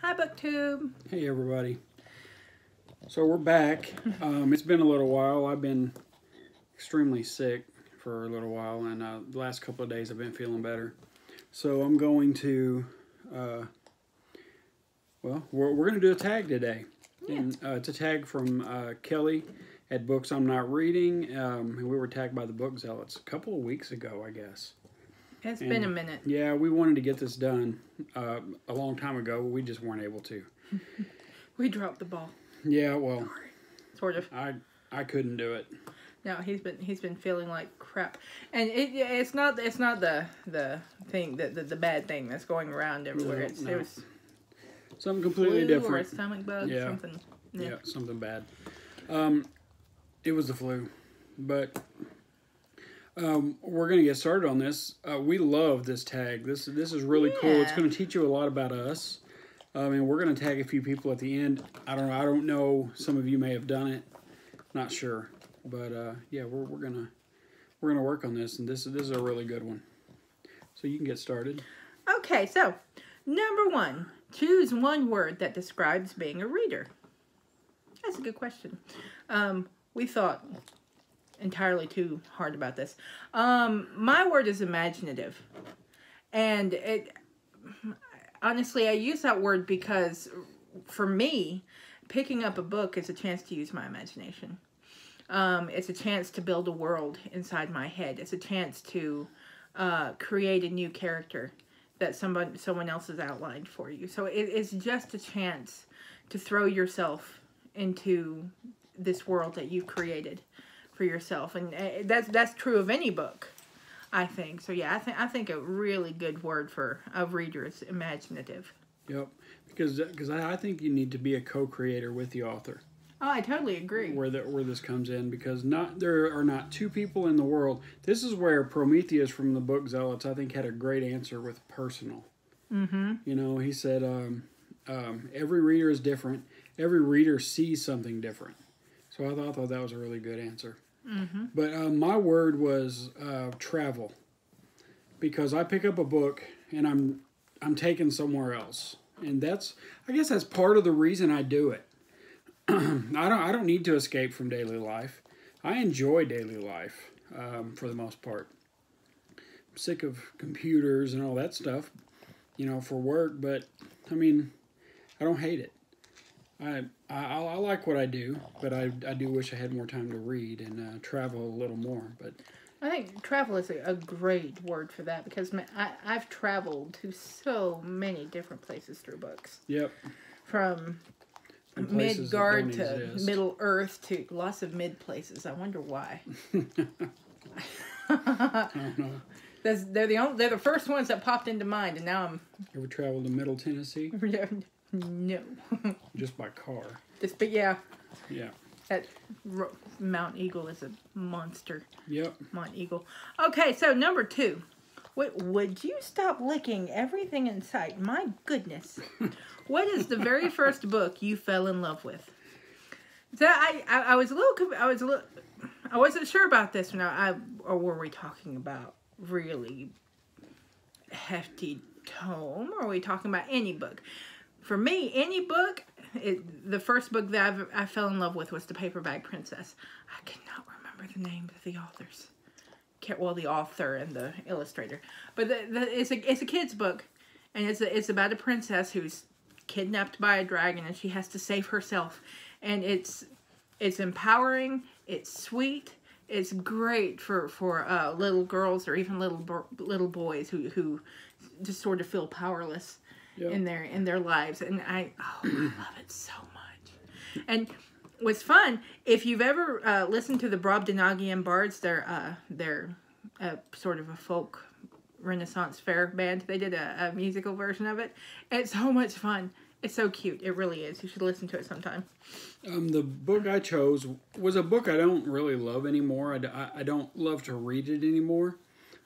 Hi, BookTube. Hey, everybody. So we're back. It's been a little while. I've been extremely sick for a little while, and the last couple of days I've been feeling better. So I'm going to, we're going to do a tag today. Yeah. And it's a tag from Kelly at Books I'm Not Reading. And we were tagged by the Book Zealots a couple of weeks ago, I guess. It's been a minute. Yeah, we wanted to get this done a long time ago, but we just weren't able to. We dropped the ball. Yeah, well, Sort of. I couldn't do it. No, he's been feeling like crap, and it's not the thing the bad thing that's going around everywhere. No. It was Something completely flu different. or a stomach bug. Yeah. Something. Yeah, something bad. It was the flu, but we're gonna get started on this. We love this tag. This is really cool. It's Yeah. gonna teach you a lot about us. And we're gonna tag a few people at the end. I don't know. Some of you may have done it. Not sure, but yeah, we're gonna work on this, and this is a really good one. So you can get started. Okay, so number 1, choose one word that describes being a reader. That's a good question. We thought entirely too hard about this. My word is imaginative, and honestly, I use that word because for me, picking up a book is a chance to use my imagination. It's a chance to build a world inside my head. It's a chance to create a new character that someone else has outlined for you. So it's just a chance to throw yourself into this world that you've created for yourself, and that's true of any book, I think. So yeah, I think a really good word for a reader is imaginative. Yep, because I think you need to be a co-creator with the author. Oh, I totally agree. Where this comes in, because there are not two people in the world. This is where Prometheus from the Book Zealots, I think, had a great answer with personal. Mm-hmm. You know, he said every reader is different. Every reader sees something different. So I thought that was a really good answer. Mm-hmm. But my word was travel, because I pick up a book and I'm taken somewhere else, and I guess that's part of the reason I do it. I don't need to escape from daily life. I enjoy daily life for the most part. I'm sick of computers and all that stuff, for work. But I mean, I don't hate it. I like what I do, but I do wish I had more time to read and travel a little more. But I think travel is a great word for that, because I've traveled to so many different places through books. Yep. From Midgard to Middle Earth to lots of mid places. I wonder why. I don't know. They're the first ones that popped into mind, and now I'm. You ever traveled to Middle Tennessee? No. Just by car. But yeah. Yeah. That Mount Eagle is a monster. Yep. Mount Eagle. Okay, so number 2. Would you stop licking everything in sight? My goodness. What is the very first book you fell in love with? So I wasn't sure about this. Or were we talking about really hefty tome? Or are we talking about any book? For me, any book, the first book that I fell in love with was The Paperback Princess. I cannot remember the name of the authors. Well, the author and the illustrator. But it's a kid's book, and it's about a princess who's kidnapped by a dragon, and she has to save herself. And it's empowering. It's sweet. It's great for little girls or even little boys who just sort of feel powerless. Yep. in their lives, and I love it so much. And what's fun, if you've ever listened to the Donoghue Bards, they're sort of a folk Renaissance fair band. They did a musical version of it. It's so much fun. It's so cute. It really is. You should listen to it sometime. The book I chose was a book I don't really love anymore. I don't love to read it anymore,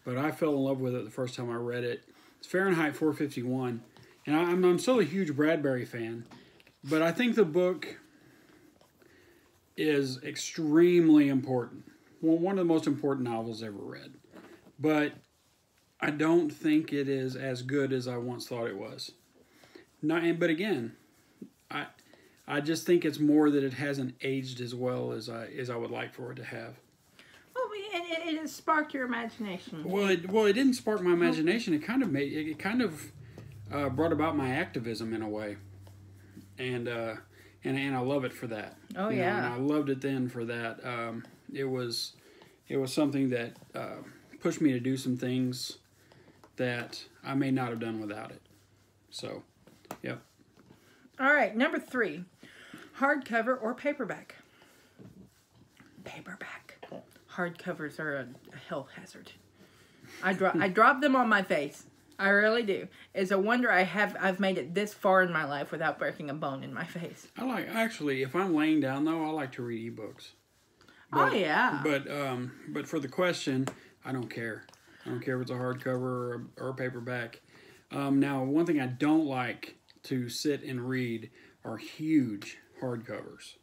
but I fell in love with it the first time I read it. It's Fahrenheit 451. And I'm still a huge Bradbury fan, but I think the book is extremely important. Well, one of the most important novels ever read. But I don't think it is as good as I once thought it was. But again, I just think it's more that it hasn't aged as well as I would like for it to have. Well, and it sparked your imagination. Well, it didn't spark my imagination. It kind of brought about my activism in a way, and I love it for that. Oh, you know, yeah. and I loved it then for that. It was something that pushed me to do some things that I may not have done without it. So, yep. All right, number 3, hardcover or paperback? Paperback. Hardcovers are a health hazard. I drop them on my face. I really do. It's a wonder I've made it this far in my life without breaking a bone in my face. Actually, if I'm laying down though, I like to read ebooks. But, oh yeah. But for the question, I don't care. I don't care if it's a hardcover or a paperback. Now, one thing I don't like to sit and read are huge hardcovers.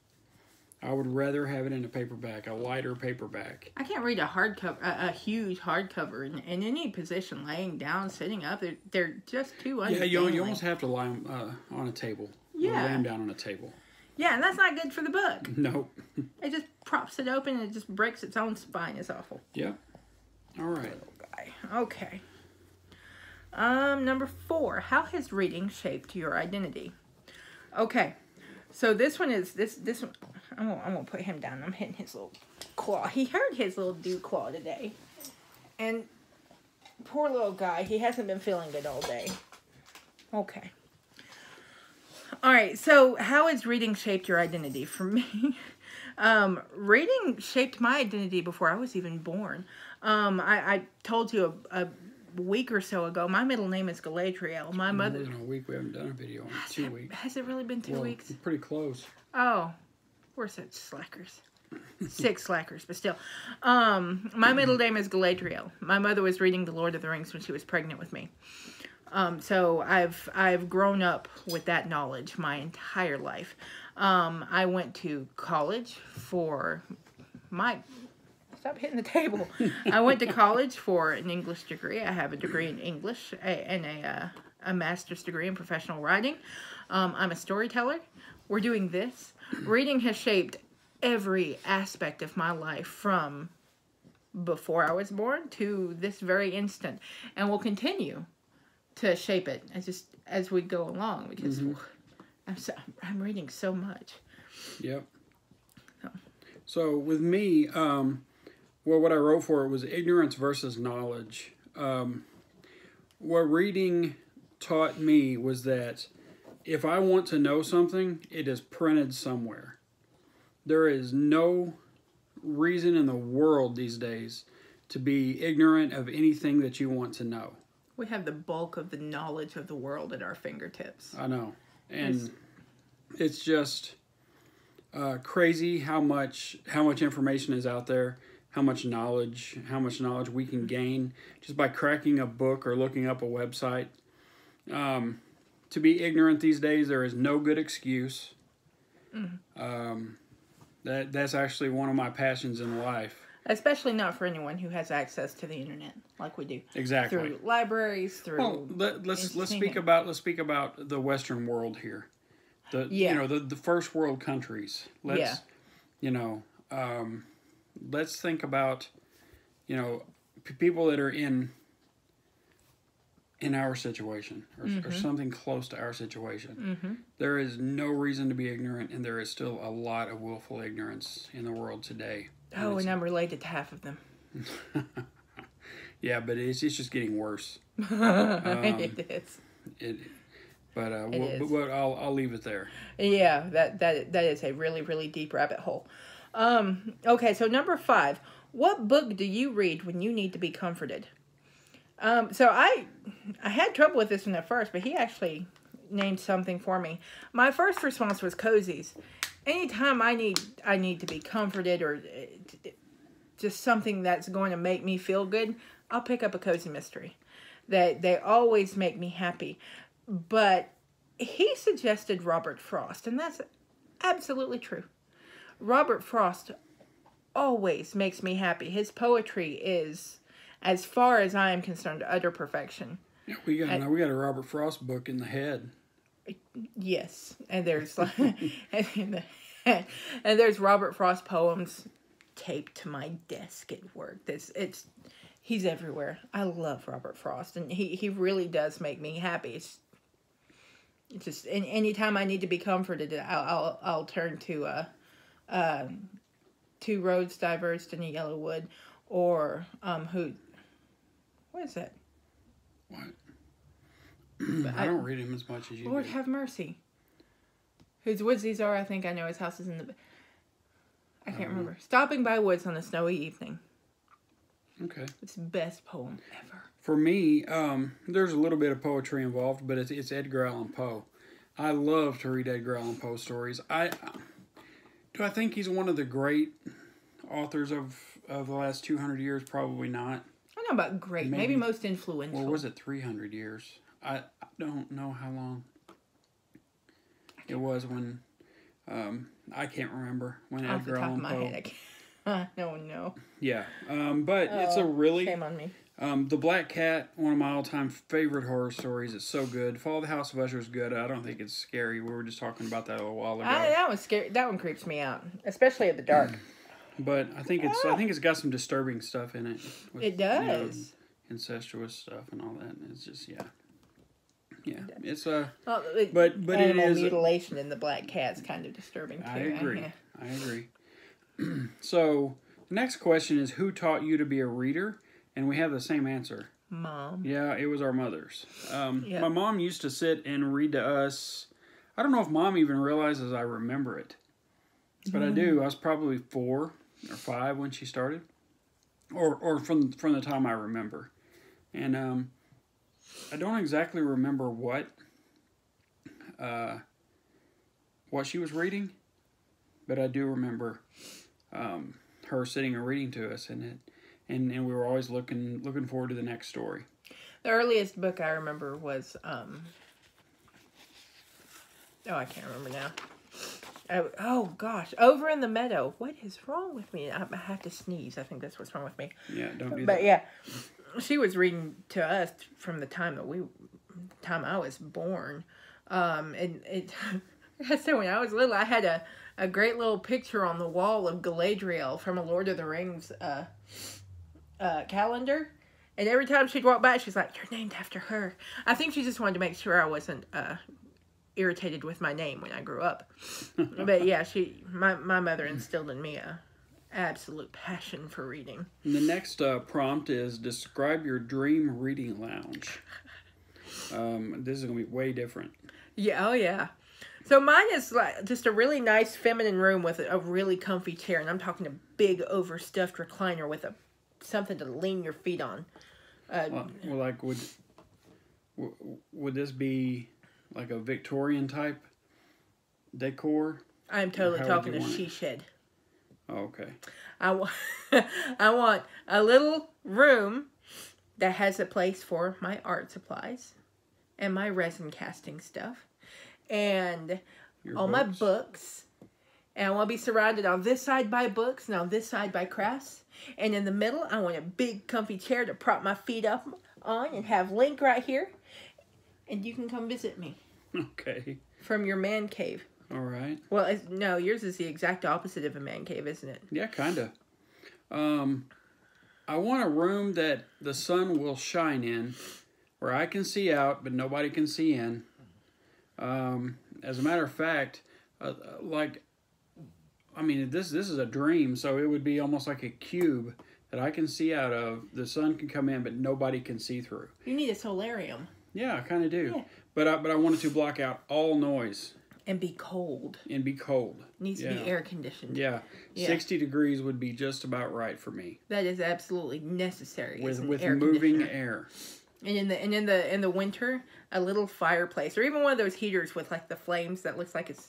I would rather have it in a paperback, a lighter paperback. I can't read a huge hardcover in any position, laying down, sitting up. They're just too unfeeling. Yeah, you almost have to lie on a table. Yeah. Or lay them down on a table. Yeah, and that's not good for the book. Nope. It just props it open and it just breaks its own spine. It's awful. Yep. All right. Little guy. Okay. Number 4. How has reading shaped your identity? Okay. So this one is this one. I'm gonna put him down. I'm hitting his little claw. He hurt his little dew claw today, and poor little guy. He hasn't been feeling good all day. Okay. All right. So how has reading shaped your identity? For me, reading shaped my identity before I was even born. I told you a week or so ago, my middle name is Galadriel. My mother. More than a week. We haven't done a video in 2 weeks. Has it really been 2 weeks? We're pretty close. Oh, we're such slackers. 6 slackers, but still. My middle name is Galadriel. My mother was reading The Lord of the Rings when she was pregnant with me. So I've grown up with that knowledge my entire life. I went to college for my... Stop hitting the table. I went to college for an English degree. I have a degree in English and a master's degree in professional writing. I'm a storyteller. We're doing this. Reading has shaped every aspect of my life from before I was born to this very instant, and will continue to shape it as we go along, because I'm reading so much. Yep. So with me, what I wrote for it was ignorance versus knowledge. What reading taught me was that if I want to know something, it is printed somewhere. There is no reason in the world these days to be ignorant of anything that you want to know. We have the bulk of the knowledge of the world at our fingertips. I know. And it's just crazy how much information is out there, how much knowledge we can gain just by cracking a book or looking up a website. To be ignorant these days, there is no good excuse. That's actually one of my passions in life. Especially not for anyone who has access to the internet like we do. Exactly. Through libraries, through. Well, let's speak about the Western world here. The first world countries. Let's think about people that are in our situation or something close to our situation. There is no reason to be ignorant, and there is still a lot of willful ignorance in the world today. Oh, and I'm related to half of them. Yeah, but it's just getting worse. It is. But I'll leave it there. Yeah, that is a really, really deep rabbit hole. Okay, so number 5. What book do you read when you need to be comforted? So I had trouble with this one at first, but he actually named something for me. My first response was cozies. Anytime I need to be comforted or just something that's going to make me feel good, I'll pick up a cozy mystery. They always make me happy. But he suggested Robert Frost, and that's absolutely true. Robert Frost always makes me happy. His poetry is, as far as I am concerned, utter perfection. Yeah, we got a Robert Frost book in the head. Yes, and there's like, and, and there's Robert Frost poems taped to my desk at work. He's everywhere. I love Robert Frost, and he really does make me happy. It's just anytime I need to be comforted, I'll turn to Two Roads Diverged in a Yellow Wood, or what is that? What? I don't read him as much as you Lord do. have mercy. Whose woods these are, I think I know. His house is in the... I can't remember. Stopping by woods on a snowy evening. Okay. It's the best poem ever. For me, there's a little bit of poetry involved, but it's Edgar Allan Poe. I love to read Edgar Allan Poe stories. Do I think he's one of the great authors of the last 200 years? Probably not. I don't know about great. Maybe most influential. Or was it 300 years? I don't know how long it was when... I can't remember when Off Edgar the top Allan of my Poe... head, I can't. No. Yeah. But it's a really... Shame on me. The Black Cat, one of my all-time favorite horror stories. It's so good. Fall of the House of Usher is good. I don't think it's scary. We were just talking about that a little while ago. That one's scary. That one creeps me out, especially at the dark. But I think it's got some disturbing stuff in it. With, it does. Incestuous stuff and all that. And it's just yeah. It's Well, but animal it is mutilation in the Black Cat's kind of disturbing too. I agree. So the next question is, who taught you to be a reader? And we have the same answer. Mom. Yeah, it was our mothers. Yep. My mom used to sit and read to us. I don't know if Mom even realizes I remember it, but I do. I was probably 4 or 5 when she started, or from the time I remember, and I don't exactly remember what she was reading, but I do remember her sitting and reading to us, and we were always looking forward to the next story. The earliest book I remember was I can't remember now. Oh gosh, Over in the Meadow. What is wrong with me? I have to sneeze. I think that's what's wrong with me. Yeah, don't do that. But yeah, she was reading to us from the time I was born. And it I said when I was little, I had a great little picture on the wall of Galadriel from a Lord of the Rings calendar. And every time she'd walk by, she's like, "You're named after her." I think she just wanted to make sure I wasn't irritated with my name when I grew up. But yeah, my mother instilled in me a absolute passion for reading. And the next prompt is, describe your dream reading lounge. This is going to be way different. Yeah, oh yeah. So mine is like just a really nice feminine room with a really comfy chair, and I'm talking a big overstuffed recliner with something to lean your feet on. Well, like would this be like a Victorian type decor? I'm totally talking a she shed. Oh, okay. I want a little room that has a place for my art supplies and my resin casting stuff and all my books. And I want to be surrounded on this side by books and on this side by crafts. And in the middle, I want a big comfy chair to prop my feet up on and have Link right here. And you can come visit me. Okay. From your man cave. All right. Well, no, yours is the exact opposite of a man cave, isn't it? Yeah, kind of. I want a room that the sun will shine in, where I can see out, but nobody can see in. As a matter of fact, this is a dream, so it would be almost like a cube that I can see out of. The sun can come in, but nobody can see through. You need a solarium. Yeah, I kind of do. Yeah. But I wanted to block out all noise. And be cold. Needs to be air conditioned. Yeah. 60 degrees would be just about right for me. That is absolutely necessary. With moving air. And in the winter, a little fireplace, or even one of those heaters with like the flames that looks like it's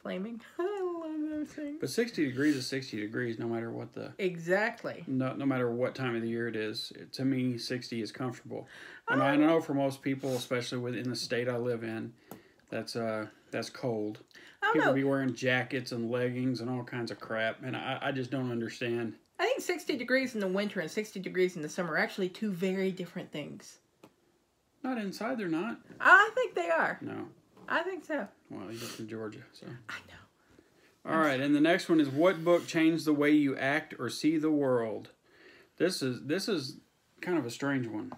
flaming. I love those things. But 60 degrees is 60 degrees, no matter what exactly. No matter what time of the year it is. To me, 60 is comfortable. And I know for most people, especially within the state I live in, that's cold. People be wearing jackets and leggings and all kinds of crap, and I just don't understand. I think 60 degrees in the winter and 60 degrees in the summer are actually two very different things. Not inside, they're not. I think they are. No. I think so. Well, he's from Georgia, so. I know. All right, and the next one is, what book changed the way you act or see the world? This is kind of a strange one,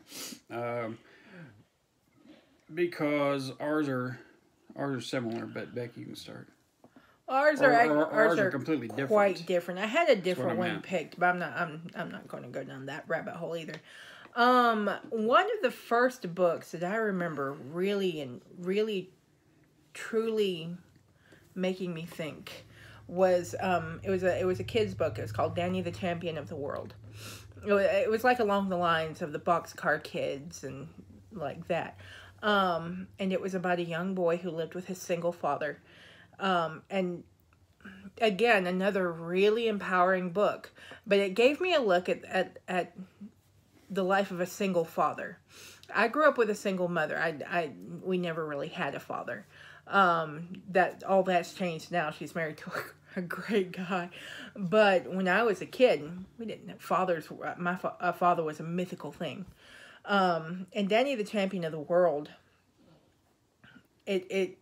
because ours are similar. But Becky, you can start. Ours are completely different. Quite different. I had a different one meant. picked, but I'm not going to go down that rabbit hole either. One of the first books that I remember really truly making me think was it was a kid's book. It was called Danny the Champion of the World. It was like along the lines of the Boxcar Kids and like that. And it was about a young boy who lived with his single father. And again, another really empowering book, but it gave me a look at the life of a single father. I grew up with a single mother. We never really had a father. That's changed now. She's married to a great guy. But when I was a kid, we didn't have fathers. My father was a mythical thing. And Danny the Champion of the World, it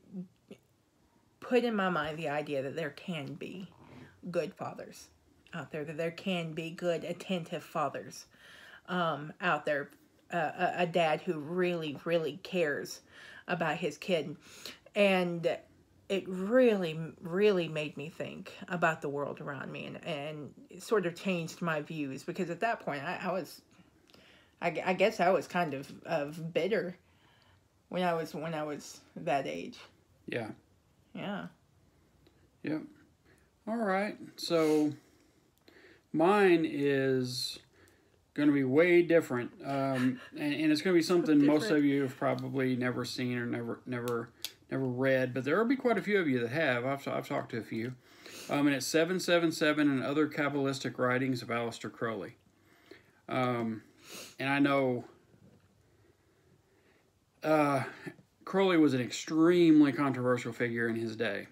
put in my mind the idea that there can be good fathers out there, that there can be good, attentive fathers out there, a dad who really, really cares about his kid. And it really, really made me think about the world around me, and it sort of changed my views, because at that point I guess I was kind of bitter when I was that age. Yeah. Yeah. Yep. All right. So mine is going to be way different, and it's going to be something most of you have probably never seen or never read, but there will be quite a few of you that have. I've talked to a few, and it's 777 and Other Kabbalistic Writings of Aleister Crowley. And I know Crowley was an extremely controversial figure in his day.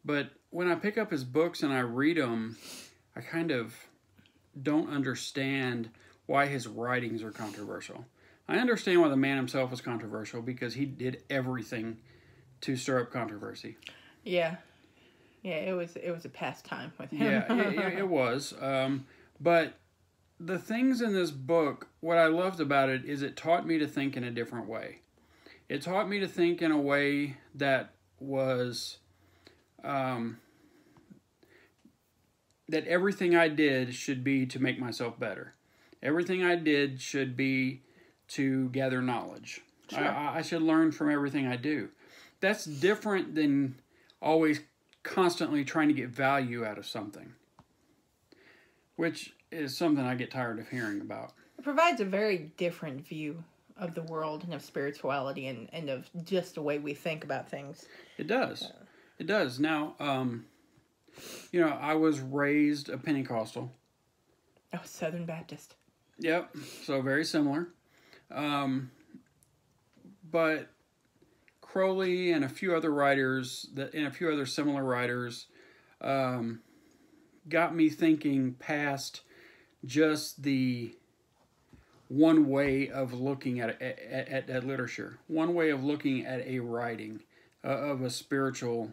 But when I pick up his books and I read them, I kind of don't understand why his writings are controversial. I understand why the man himself was controversial, because he did everything to stir up controversy. Yeah. Yeah, it was a pastime with him. Yeah, it was. But the things in this book, what I loved about it is it taught me to think in a different way. It taught me to think in a way that was, that everything I did should be to make myself better. Everything I did should be to gather knowledge. Sure. I should learn from everything I do. That's different than always constantly trying to get value out of something, which is something I get tired of hearing about. It provides a very different view of the world and of spirituality and of just the way we think about things. It does. It does. Now, I was raised a Pentecostal. Oh, Southern Baptist. Yep. So very similar. But Crowley and a few other writers and a few other similar writers got me thinking past just the one way of looking at literature, one way of looking at a writing of a spiritual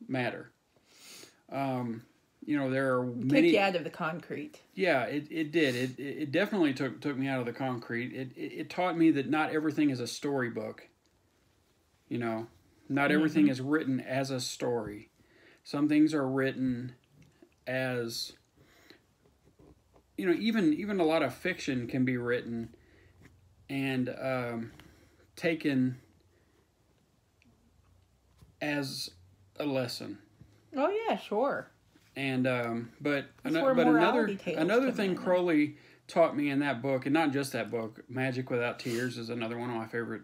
matter. There are many. Took you out of the concrete. Yeah, it did. It definitely took me out of the concrete. It taught me that not everything is a storybook. Not everything is written as a story. Some things are written as, even a lot of fiction can be written and taken as a lesson. Oh yeah, sure. And but another thing Crowley taught me in that book, and not just that book, Magic Without Tears is another one of my favorite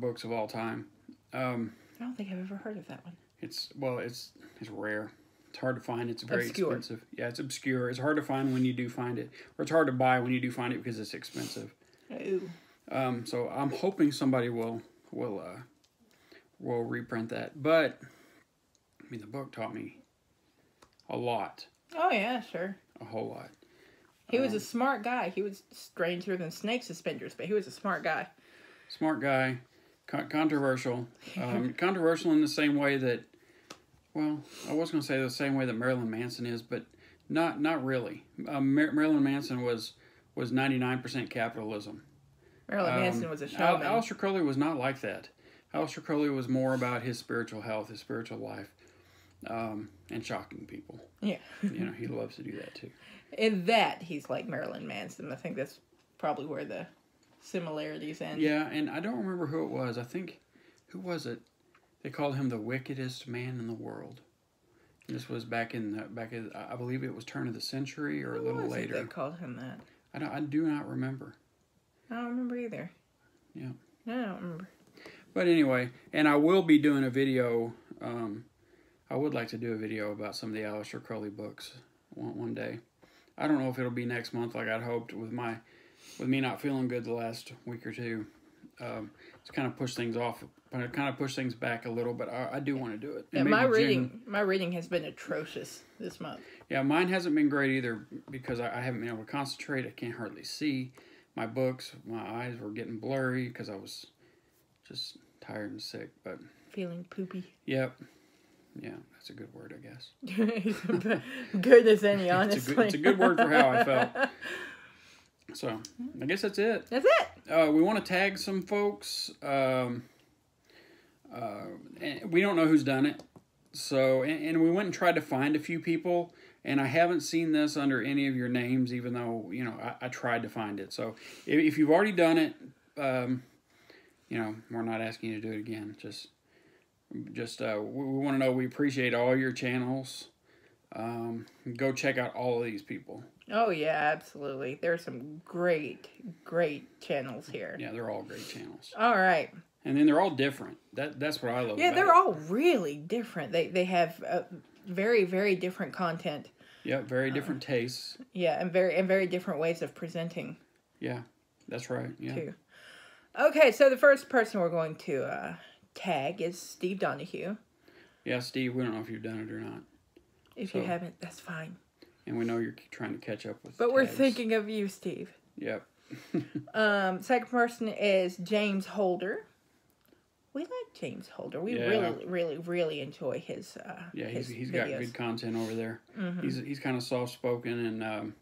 books of all time. I don't think I've ever heard of that one. It's rare. It's hard to find. It's very expensive. Yeah, it's obscure. It's hard to find when you do find it, or it's hard to buy when you do find it because it's expensive. Ooh. So I'm hoping somebody will reprint that. But the book taught me a lot. Oh yeah, sure. A whole lot. He was a smart guy. He was stranger than snake suspenders, but he was a smart guy. Smart guy, Controversial. Controversial in the same way that, well, I was going to say the same way that Marilyn Manson is, but not really. Marilyn Manson was 99% capitalism. Marilyn Manson was a showman. Aleister Crowley was not like that. Aleister Crowley was more about his spiritual health, his spiritual life, and shocking people. Yeah. He loves to do that too. In that, he's like Marilyn Manson. I think that's probably where the similarities end. Yeah, and I don't remember who it was. I think, who was it? They called him the wickedest man in the world. And this was back in I believe it was turn of the century or a little later. They called him that. I do not remember. I don't remember either. Yeah. I don't remember. But anyway, and I will be doing a video. I would like to do a video about some of the Aleister Crowley books one day. I don't know if it'll be next month like I'd hoped with me not feeling good the last week or two. It's kind of pushed things off, but it kind of pushed things back a little. But I do want to do it. Yeah, my reading has been atrocious this month. Yeah, mine hasn't been great either because I haven't been able to concentrate. I can't hardly see my books. My eyes were getting blurry because I was just tired and sick. But feeling poopy. Yep. Yeah, that's a good word, I guess. Good as any, honestly. It's a good word for how I felt. So, I guess that's it. That's it. We want to tag some folks. And we don't know who's done it. So, and we went and tried to find a few people. And I haven't seen this under any of your names, even though, I tried to find it. So, if you've already done it, we're not asking you to do it again. Just we want to know we appreciate all your channels. Go check out all of these people. Oh, yeah, absolutely. There's some great channels here. Yeah, they're all great channels. All right. And then they're all different. That's what I love. Yeah, they're all really different. They have very, very different content. Yeah, very different tastes. Yeah, and very different ways of presenting. Yeah, that's right. Yeah. Too. Okay, so the first person we're going to tag is Steve Donoghue. Yeah, Steve, we don't know if you've done it or not. If you haven't, that's fine. And we know you're trying to catch up with But tags. We're thinking of you, Steve. Yep. Second person is James Holder. We like James Holder. We really enjoy his he's videos. got good content over there. Mm-hmm. He's kind of soft-spoken and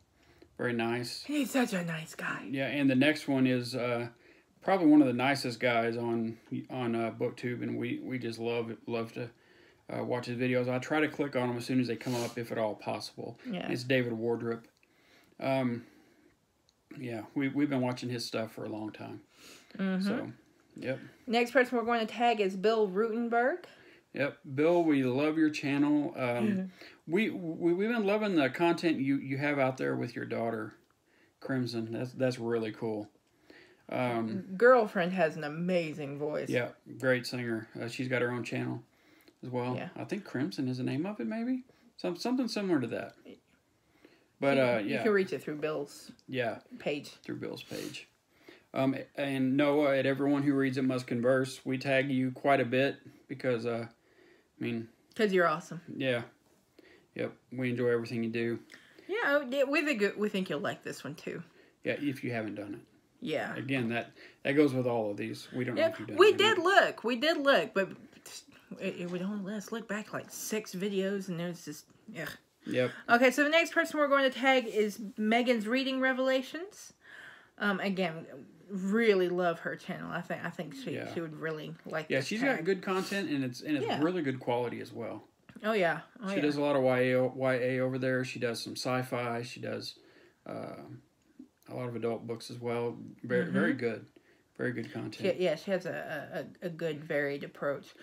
very nice. He's such a nice guy. Yeah, and the next one is probably one of the nicest guys on BookTube, and we just love to watch his videos. I try to click on them as soon as they come up, if at all possible. Yeah. It's David Wardrop. Yeah, we've been watching his stuff for a long time. Mm-hmm. So, yep. Next person we're going to tag is Bill Ruttenberg. Yep, Bill, we love your channel. We've been loving the content you have out there with your daughter, Crimson. That's really cool. Girlfriend has an amazing voice. Yeah, great singer. She's got her own channel as well. Yeah. I think Crimson is the name of it, maybe? Something similar to that. But, you can reach it through Bill's page. Through Bill's page. And Noah, at Everyone Who Reads It Must Converse, we tag you quite a bit because, because you're awesome. Yeah. Yep. We enjoy everything you do. Yeah, we think you'll like this one, too. Yeah, if you haven't done it. Yeah. Again, that goes with all of these. We don't know if you've done it. We did look, but it would only let us look back like 6 videos, and it was just, ugh. Yep. Okay, so the next person we're going to tag is Megan's Reading Revelations. Again, really love her channel. I think she would really like. Yeah, she's got good content, and it's really good quality as well. Oh yeah. She does a lot of YA over there. She does some sci-fi. She does a lot of adult books as well. Very good. Very good content. She has a good, varied approach.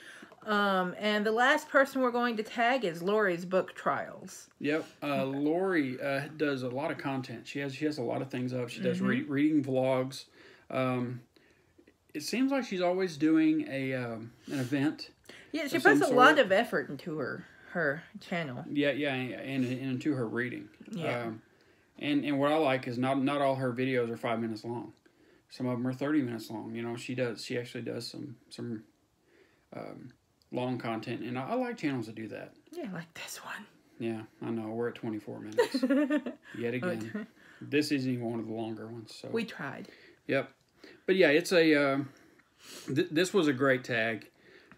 And the last person we're going to tag is Lori's Book Trials. Yep. Lori does a lot of content. She has a lot of things up. She does reading vlogs. It seems like she's always doing an event. Yeah, she puts a lot of effort into her channel. Yeah, and into her reading. Yeah. And what I like is not all her videos are 5 minutes long. Some of them are 30 minutes long. She actually does some long content, and I like channels that do that. Yeah, like this one. Yeah, I know. We're at 24 minutes. Yet again. This isn't even one of the longer ones. So we tried. Yep. But yeah, it's a this was a great tag.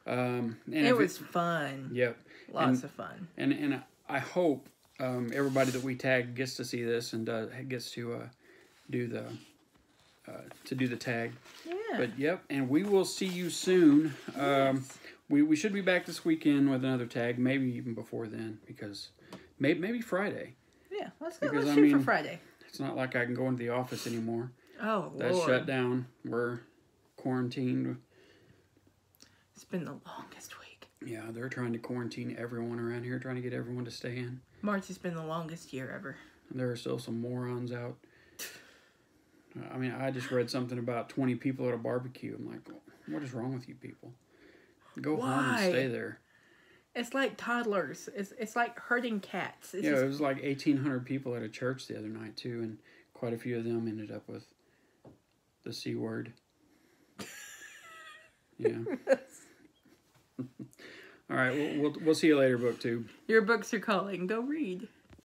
It was fun. Yep. Lots of fun. And I hope everybody that we tag gets to see this and gets to do the tag. Yeah. But yep, and we will see you soon. Yes. We should be back this weekend with another tag, maybe even before then, because maybe Friday. Yeah, let's go. Because, Let's shoot for Friday. It's not like I can go into the office anymore. Oh, That's Lord. shut down. We're quarantined. It's been the longest week. Yeah, they're trying to quarantine everyone around here, trying to get everyone to stay in. March has been the longest year ever. There are still some morons out. I mean, I just read something about 20 people at a barbecue. I'm like, what is wrong with you people? Go home and stay there. It's like toddlers. It's like herding cats. It was like 1,800 people at a church the other night, too, and quite a few of them ended up with the C word. Yeah. All right, we'll see you later, BookTube. Your books are calling. Go read.